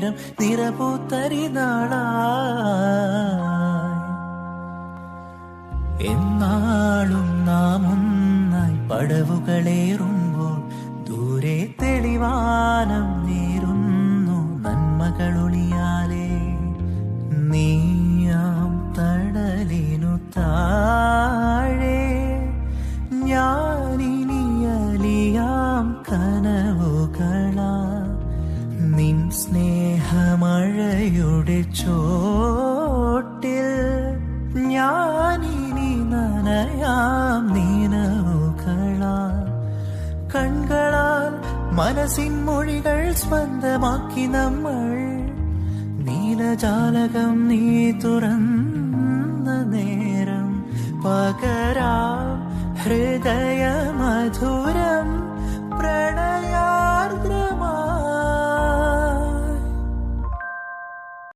നേരം നിറപൂത്തരിനാളായി. എന്നാളും നാം ഒന്നായി പടവുകളേറുമ്പോൾ ദൂരെ തെളിവാനം നേരുന്നു നന്മകളൊളിയാലേ. നീയാം തടലിനു താഴെ ഞാനിനി അലിയാം കനവുകളാ. നിൻ സ്നേഹമഴയുടെ ചോട്ടിൽ ഞാനിനി നനയാം നീനവുകളാ. കൺകളാൽ മനസ്സിൻ മൊഴികൾ സ്വന്തമാക്കി നമ്മൾ നീലജാലകം നീ തുറന്ന നേരം പകരാം ഹൃദയമധുരം പ്രണയാർദ്രമ